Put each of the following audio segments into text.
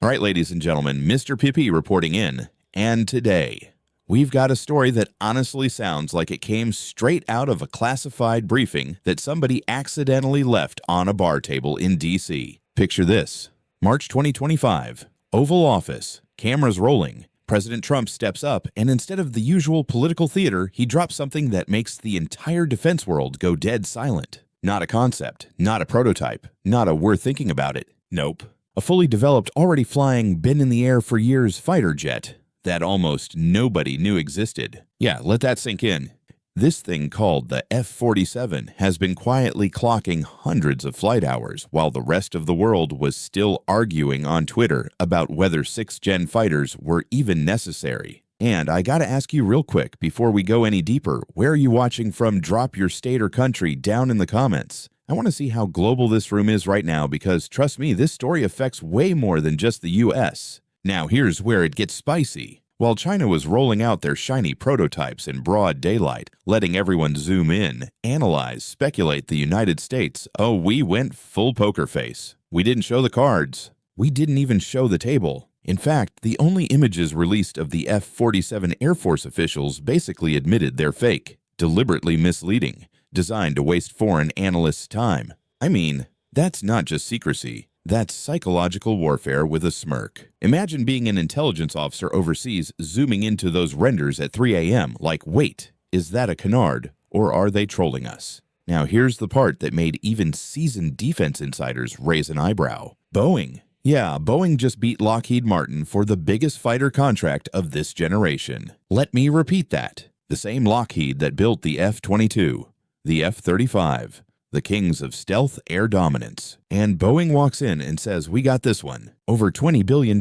All right, ladies and gentlemen, Mr. PiP reporting in, and today we've got a story that honestly sounds like it came straight out of a classified briefing that somebody accidentally left on a bar table in D.C. Picture this: March 2025, Oval Office, cameras rolling. President Trump steps up, and instead of the usual political theater, he drops something that makes the entire defense world go dead silent. Not a concept, not a prototype, not a we're thinking about it. Nope. A fully developed, already flying, been in the air for years fighter jet that almost nobody knew existed. Yeah, let that sink in. This thing called the F-47 has been quietly clocking hundreds of flight hours while the rest of the world was still arguing on Twitter about whether 6th-gen fighters were even necessary. And I gotta ask you real quick before we go any deeper, where are you watching from? Drop your state or country down in the comments. I want to see how global this room is right now because, trust me, this story affects way more than just the US. Now here's where it gets spicy. While China was rolling out their shiny prototypes in broad daylight, letting everyone zoom in, analyze, speculate, the United States, oh, we went full poker face. We didn't show the cards. We didn't even show the table. In fact, the only images released of the F-47 Air Force officials basically admitted they're fake, deliberately misleading, designed to waste foreign analysts' time. I mean, that's not just secrecy. That's psychological warfare with a smirk. Imagine being an intelligence officer overseas zooming into those renders at 3 a.m. like, wait, is that a canard, or are they trolling us? Now here's the part that made even seasoned defense insiders raise an eyebrow. Boeing. Yeah, Boeing just beat Lockheed Martin for the biggest fighter contract of this generation. Let me repeat that. The same Lockheed that built the F-22, the F-35, the kings of stealth air dominance. And Boeing walks in and says, we got this one. Over $20 billion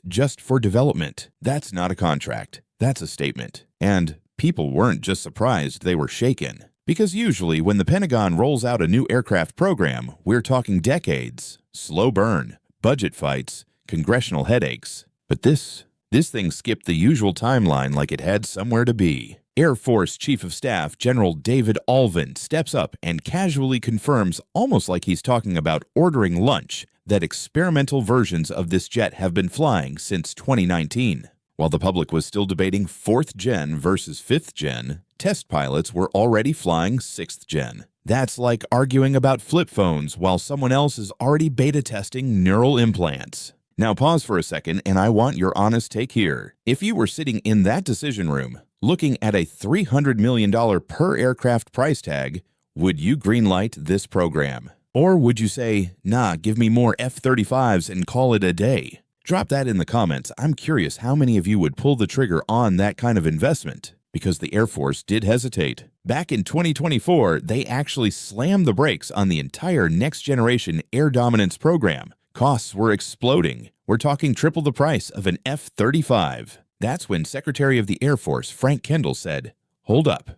just for development. That's not a contract. That's a statement. And people weren't just surprised, they were shaken. Because usually when the Pentagon rolls out a new aircraft program, we're talking decades, slow burn, budget fights, congressional headaches. But this thing skipped the usual timeline like it had somewhere to be. Air Force Chief of Staff General David Alvin steps up and casually confirms, almost like he's talking about ordering lunch, that experimental versions of this jet have been flying since 2019. While the public was still debating 4th gen versus 5th gen, test pilots were already flying 6th gen. That's like arguing about flip phones while someone else is already beta testing neural implants. Now pause for a second and I want your honest take here. If you were sitting in that decision room, looking at a $300 million per aircraft price tag, would you greenlight this program? Or would you say, nah, give me more F-35s and call it a day? Drop that in the comments. I'm curious how many of you would pull the trigger on that kind of investment, because the Air Force did hesitate. Back in 2024, they actually slammed the brakes on the entire next-generation air dominance program. Costs were exploding. We're talking triple the price of an F-35. That's when Secretary of the Air Force Frank Kendall said, hold up,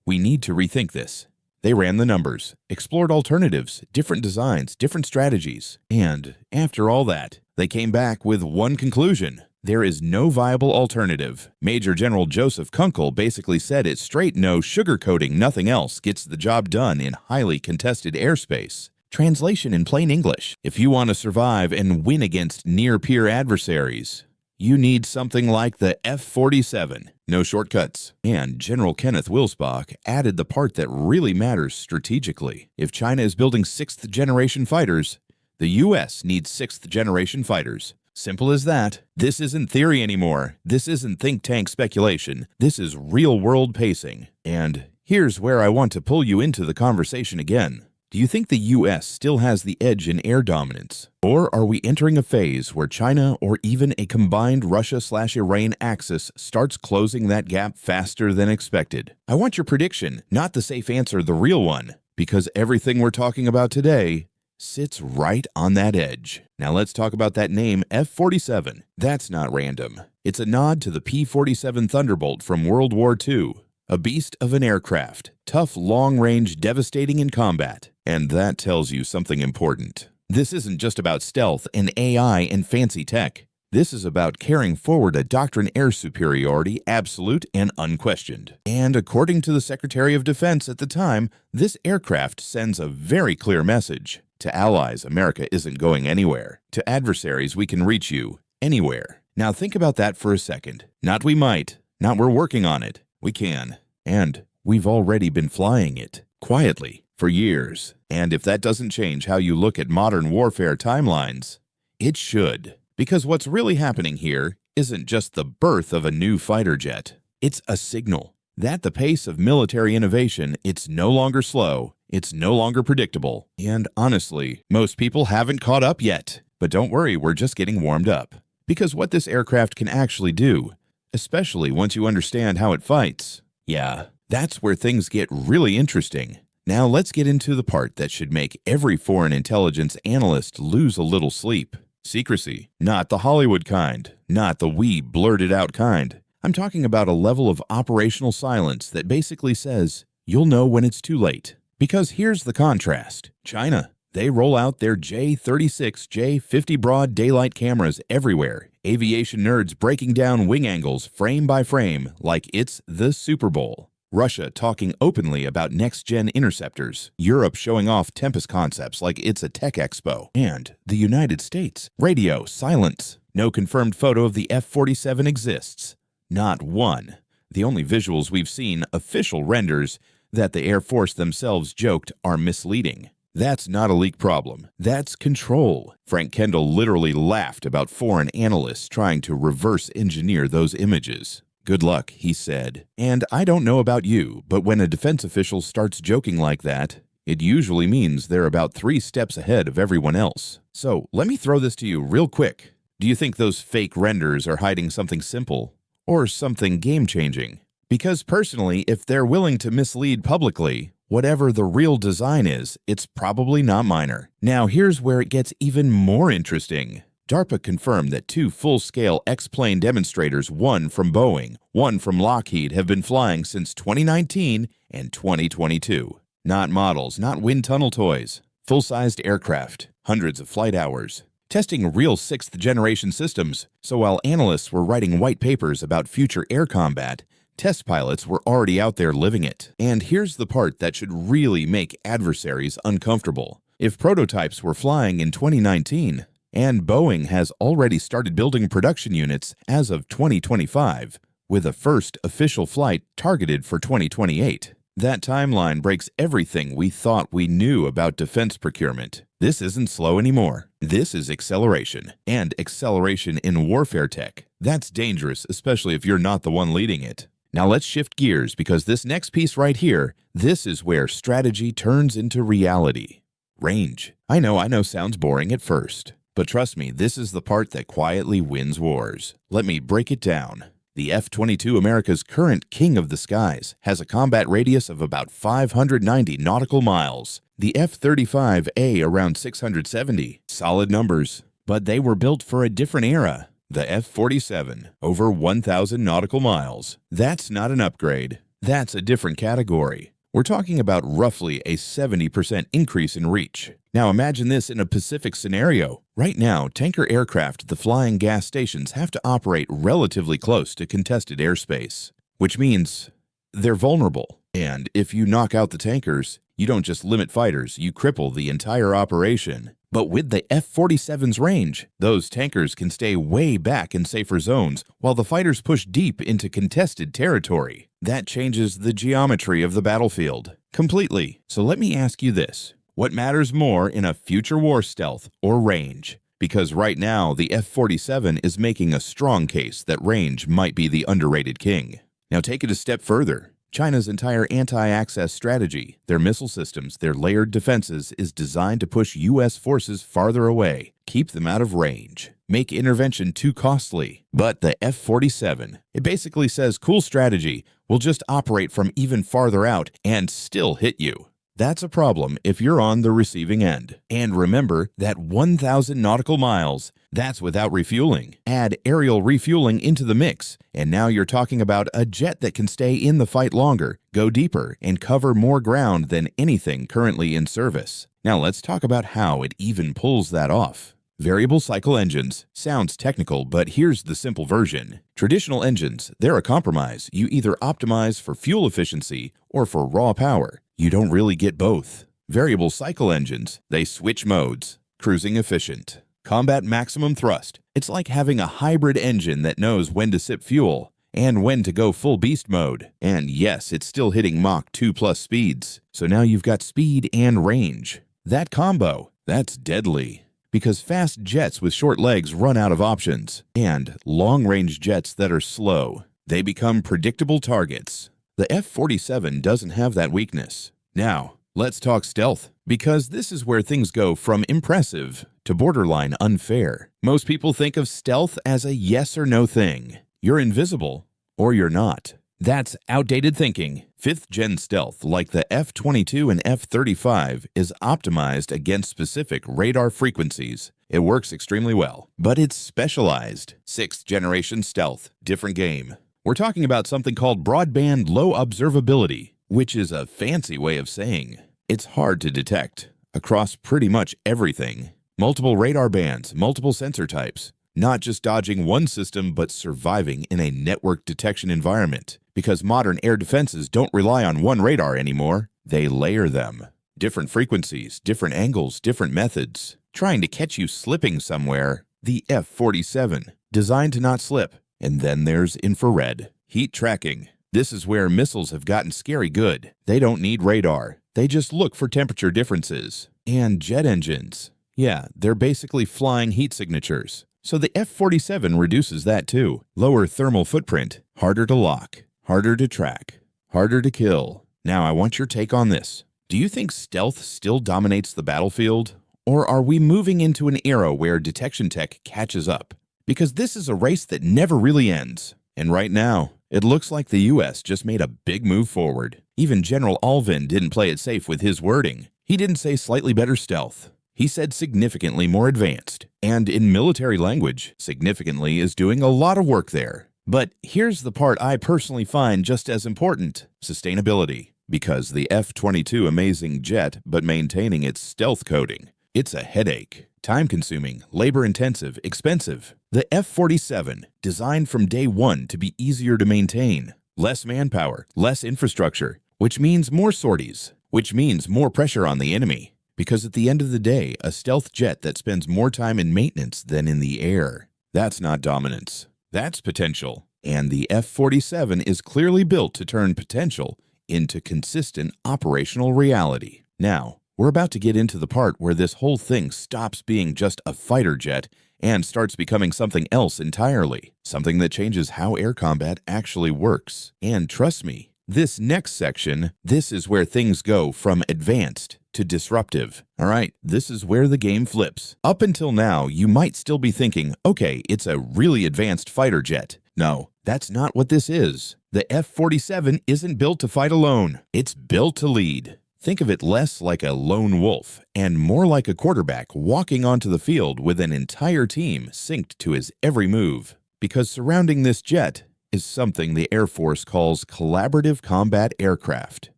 we need to rethink this. They ran the numbers, explored alternatives, different designs, different strategies, and after all that, they came back with one conclusion. There is no viable alternative. Major General Joseph Kunkel basically said it straight: no sugarcoating, nothing else gets the job done in highly contested airspace. Translation in plain English: if you want to survive and win against near-peer adversaries, you need something like the F-47. No shortcuts. And General Kenneth Wilsbach added the part that really matters strategically. If China is building 6th-generation fighters, the U.S. needs 6th-generation fighters. Simple as that. This isn't theory anymore. This isn't think tank speculation. This is real-world pacing. And here's where I want to pull you into the conversation again. Do you think the U.S. still has the edge in air dominance? Or are we entering a phase where China or even a combined Russia/Iran axis starts closing that gap faster than expected? I want your prediction, not the safe answer, the real one, because everything we're talking about today sits right on that edge. Now let's talk about that name, F-47. That's not random. It's a nod to the P-47 Thunderbolt from World War II. A beast of an aircraft, tough, long-range, devastating in combat. And that tells you something important. This isn't just about stealth and AI and fancy tech. This is about carrying forward a doctrine air superiority, absolute and unquestioned. And according to the Secretary of Defense at the time, this aircraft sends a very clear message. To allies, America isn't going anywhere. To adversaries, we can reach you. anywhere. Now think about that for a second. Not we might, not we're working on it. We can. And we've already been flying it, quietly, for years. And if that doesn't change how you look at modern warfare timelines, it should. Because what's really happening here isn't just the birth of a new fighter jet. It's a signal that the pace of military innovation, it's no longer slow, it's no longer predictable. And honestly, most people haven't caught up yet. But don't worry, we're just getting warmed up. Because what this aircraft can actually do, especially once you understand how it fights, yeah, that's where things get really interesting. Now let's get into the part that should make every foreign intelligence analyst lose a little sleep. Secrecy. Not the Hollywood kind, not the we blurted out kind. I'm talking about a level of operational silence that basically says, you'll know when it's too late. Because here's the contrast. China. They roll out their J-36, J-50 broad daylight cameras everywhere. Aviation nerds breaking down wing angles frame by frame like it's the Super Bowl. Russia talking openly about next-gen interceptors. Europe showing off Tempest concepts like it's a tech expo. And the United States. Radio silence. No confirmed photo of the F-47 exists. Not one. The only visuals we've seen, official renders, that the Air Force themselves joked are misleading. That's not a leak problem. That's control. Frank Kendall literally laughed about foreign analysts trying to reverse engineer those images. Good luck, he said. And I don't know about you, but when a defense official starts joking like that, it usually means they're about 3 steps ahead of everyone else. So let me throw this to you real quick. Do you think those fake renders are hiding something simple or something game-changing? Because personally, if they're willing to mislead publicly, whatever the real design is, it's probably not minor. Now here's where it gets even more interesting. DARPA confirmed that 2 full-scale X-plane demonstrators, one from Boeing, one from Lockheed, have been flying since 2019 and 2022. Not models, not wind tunnel toys. Full-sized aircraft, hundreds of flight hours. Testing real 6th-generation systems, so while analysts were writing white papers about future air combat, test pilots were already out there living it. And here's the part that should really make adversaries uncomfortable. If prototypes were flying in 2019, and Boeing has already started building production units as of 2025, with a first official flight targeted for 2028, that timeline breaks everything we thought we knew about defense procurement. This isn't slow anymore. This is acceleration, and acceleration in warfare tech. That's dangerous, especially if you're not the one leading it. Now let's shift gears, because this next piece right here, this is where strategy turns into reality. Range. I know sounds boring at first, but trust me, this is the part that quietly wins wars. Let me break it down. The F-22, America's current king of the skies, has a combat radius of about 590 nautical miles. The F-35A around 670. Solid numbers, but they were built for a different era. The F-47, over 1,000 nautical miles. That's not an upgrade. That's a different category. We're talking about roughly a 70% increase in reach. Now imagine this in a Pacific scenario. Right now, tanker aircraft at the flying gas stations have to operate relatively close to contested airspace, which means they're vulnerable. And if you knock out the tankers, you don't just limit fighters, you cripple the entire operation. But with the F-47's range, those tankers can stay way back in safer zones while the fighters push deep into contested territory. That changes the geometry of the battlefield completely. So let me ask you this. What matters more in a future war, stealth or range? Because right now, the F-47 is making a strong case that range might be the underrated king. Now take it a step further. China's entire anti-access strategy, their missile systems, their layered defenses, is designed to push U.S. forces farther away, keep them out of range, make intervention too costly. But the F-47, it basically says, cool strategy, we'll just operate from even farther out and still hit you. That's a problem if you're on the receiving end. And remember that 1,000 nautical miles, that's without refueling. Add aerial refueling into the mix, and now you're talking about a jet that can stay in the fight longer, go deeper, and cover more ground than anything currently in service. Now let's talk about how it even pulls that off. Variable cycle engines. Sounds technical, but here's the simple version. Traditional engines, they're a compromise. You either optimize for fuel efficiency or for raw power. You don't really get both. Variable cycle engines, they switch modes. Cruising efficient, Combat maximum thrust. It's like having a hybrid engine that knows when to sip fuel and when to go full beast mode. And yes, it's still hitting Mach 2+ speeds. So now you've got speed and range. That combo, that's deadly. Because fast jets with short legs run out of options, and long-range jets that are slow, they become predictable targets. The F-47 doesn't have that weakness. Now, let's talk stealth, because this is where things go from impressive to borderline unfair. Most people think of stealth as a yes or no thing. You're invisible, or you're not. That's outdated thinking. 5th-gen stealth, like the F-22 and F-35, is optimized against specific radar frequencies. It works extremely well, but it's specialized. 6th-generation stealth, different game. We're talking about something called broadband low observability, which is a fancy way of saying it's hard to detect across pretty much everything. Multiple radar bands, multiple sensor types. Not just dodging one system, but surviving in a network detection environment. Because modern air defenses don't rely on one radar anymore, they layer them. Different frequencies, different angles, different methods. Trying to catch you slipping somewhere. The F-47, designed to not slip. And then there's infrared. Heat tracking. This is where missiles have gotten scary good. They don't need radar. They just look for temperature differences. And jet engines. Yeah, they're basically flying heat signatures. So the F-47 reduces that too. Lower thermal footprint, harder to lock, harder to track, harder to kill. Now I want your take on this. Do you think stealth still dominates the battlefield? Or are we moving into an era where detection tech catches up? Because this is a race that never really ends. And right now, it looks like the US just made a big move forward. Even General Alvin didn't play it safe with his wording. He didn't say slightly better stealth. He said significantly more advanced, and in military language, significantly is doing a lot of work there. But here's the part I personally find just as important: sustainability. Because the F-22 amazing jet, but maintaining its stealth coding, it's a headache. Time-consuming, labor-intensive, expensive. The F-47, designed from day one to be easier to maintain. Less manpower, less infrastructure, which means more sorties, which means more pressure on the enemy. Because at the end of the day, a stealth jet that spends more time in maintenance than in the air, that's not dominance. That's potential. And the F-47 is clearly built to turn potential into consistent operational reality. Now, we're about to get into the part where this whole thing stops being just a fighter jet and starts becoming something else entirely. Something that changes how air combat actually works. And trust me, this next section, this is where things go from advanced to disruptive. All right, this is where the game flips. Up until now, you might still be thinking, okay, it's a really advanced fighter jet. No, that's not what this is. The F-47 isn't built to fight alone. It's built to lead. Think of it less like a lone wolf and more like a quarterback walking onto the field with an entire team synced to his every move. Because surrounding this jet is something the Air Force calls Collaborative Combat Aircraft,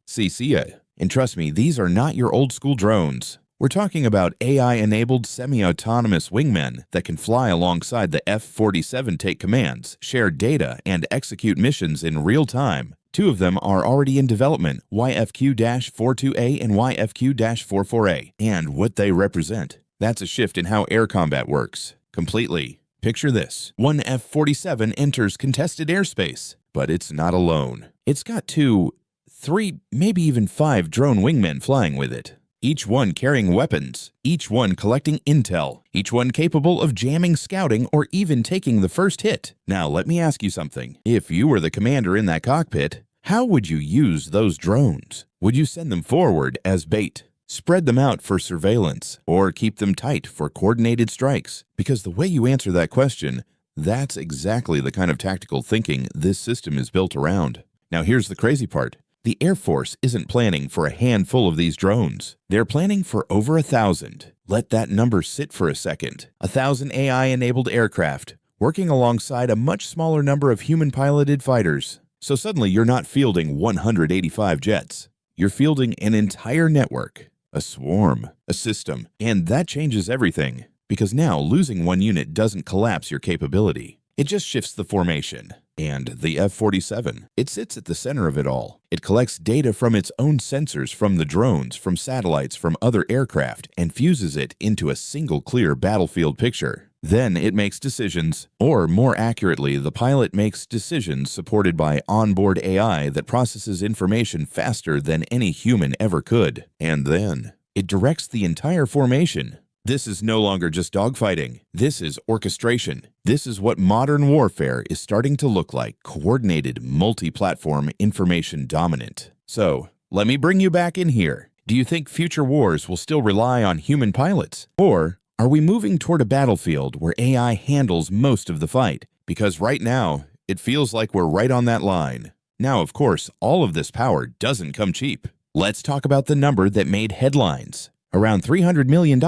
CCA. And trust me, these are not your old school drones. We're talking about AI-enabled semi-autonomous wingmen that can fly alongside the F-47, take commands, share data, and execute missions in real time. 2 of them are already in development, YFQ-42A and YFQ-44A. And what they represent, that's a shift in how air combat works. Completely. Picture this. One F-47 enters contested airspace, but it's not alone. It's got 2, 3, maybe even 5 drone wingmen flying with it. Each one carrying weapons, each one collecting intel, each one capable of jamming, scouting, or even taking the first hit. Now, let me ask you something. If you were the commander in that cockpit, how would you use those drones? Would you send them forward as bait, spread them out for surveillance, or keep them tight for coordinated strikes? Because the way you answer that question, that's exactly the kind of tactical thinking this system is built around. Now, here's the crazy part. The Air Force isn't planning for a handful of these drones. They're planning for over 1,000. Let that number sit for a second. 1,000 AI-enabled aircraft, working alongside a much smaller number of human-piloted fighters. So suddenly you're not fielding 185 jets. You're fielding an entire network, a swarm, a system. And that changes everything. Because now losing one unit doesn't collapse your capability. It just shifts the formation. And the F-47, it sits at the center of it all. It collects data from its own sensors, from the drones, from satellites, from other aircraft, and fuses it into a single clear battlefield picture. Then it makes decisions, or more accurately, the pilot makes decisions supported by onboard AI that processes information faster than any human ever could. And then it directs the entire formation. This is no longer just dogfighting. This is orchestration. This is what modern warfare is starting to look like: coordinated, multi-platform, information dominant. So, let me bring you back in here. Do you think future wars will still rely on human pilots? Or are we moving toward a battlefield where AI handles most of the fight? Because right now, it feels like we're right on that line. Now, of course, all of this power doesn't come cheap. Let's talk about the number that made headlines. Around $300 million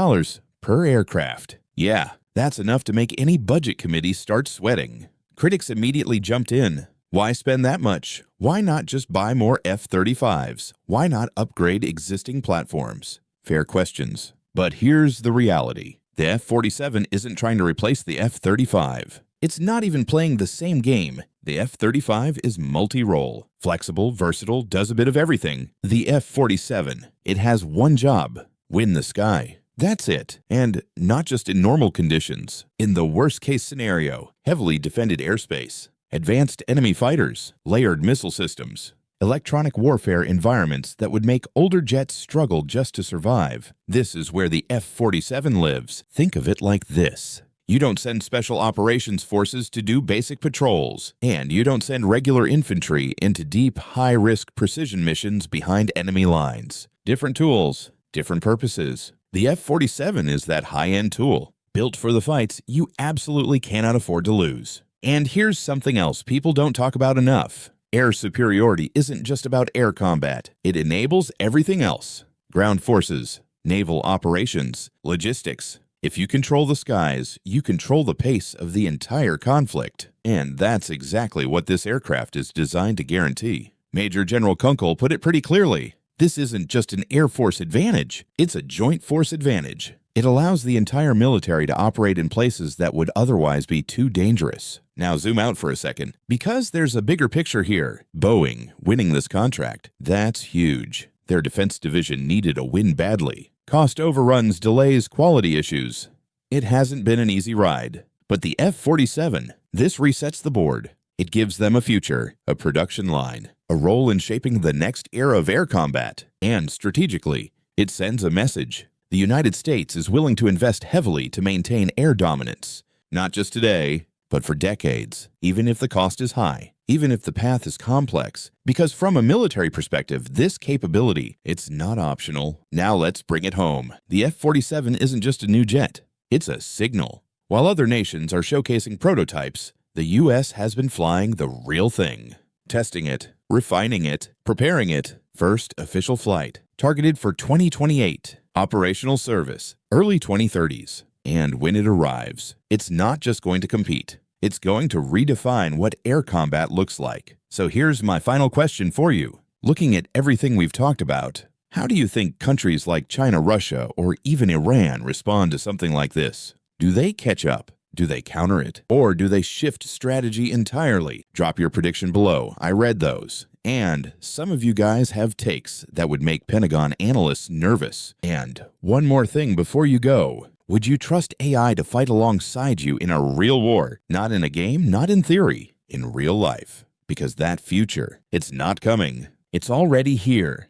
per aircraft. Yeah, that's enough to make any budget committee start sweating. Critics immediately jumped in. Why spend that much? Why not just buy more F-35s? Why not upgrade existing platforms? Fair questions. But here's the reality. The F-47 isn't trying to replace the F-35. It's not even playing the same game. The F-35 is multi-role, flexible, versatile, does a bit of everything. The F-47, it has one job: win the sky. That's it. And not just in normal conditions. In the worst-case scenario, heavily defended airspace, advanced enemy fighters, layered missile systems, electronic warfare environments that would make older jets struggle just to survive. This is where the F-47 lives. Think of it like this. You don't send special operations forces to do basic patrols, and you don't send regular infantry into deep, high-risk precision missions behind enemy lines. Different tools, different purposes. The F-47 is that high-end tool, built for the fights you absolutely cannot afford to lose. And here's something else people don't talk about enough. Air superiority isn't just about air combat. It enables everything else: ground forces, naval operations, logistics. If you control the skies, you control the pace of the entire conflict. And that's exactly what this aircraft is designed to guarantee. Major General Kunkel put it pretty clearly. This isn't just an Air Force advantage, it's a joint force advantage. It allows the entire military to operate in places that would otherwise be too dangerous. Now zoom out for a second. Because there's a bigger picture here. Boeing winning this contract, that's huge. Their defense division needed a win badly. Cost overruns, delays, quality issues. It hasn't been an easy ride. But the F-47, this resets the board. It gives them a future, a production line, a role in shaping the next era of air combat. And strategically, it sends a message. The United States is willing to invest heavily to maintain air dominance. Not just today, but for decades, even if the cost is high, even if the path is complex. Because from a military perspective, this capability, it's not optional. Now let's bring it home. The F-47 isn't just a new jet, it's a signal. While other nations are showcasing prototypes, the U.S. has been flying the real thing. Testing it, refining it, preparing it. First official flight, targeted for 2028. Operational service, early 2030s. And when it arrives, it's not just going to compete. It's going to redefine what air combat looks like. So here's my final question for you. Looking at everything we've talked about, how do you think countries like China, Russia, or even Iran respond to something like this? Do they catch up? Do they counter it? Or do they shift strategy entirely? Drop your prediction below. I read those. And some of you guys have takes that would make Pentagon analysts nervous. And one more thing before you go. Would you trust AI to fight alongside you in a real war? Not in a game, not in theory, in real life. Because that future, it's not coming. It's already here.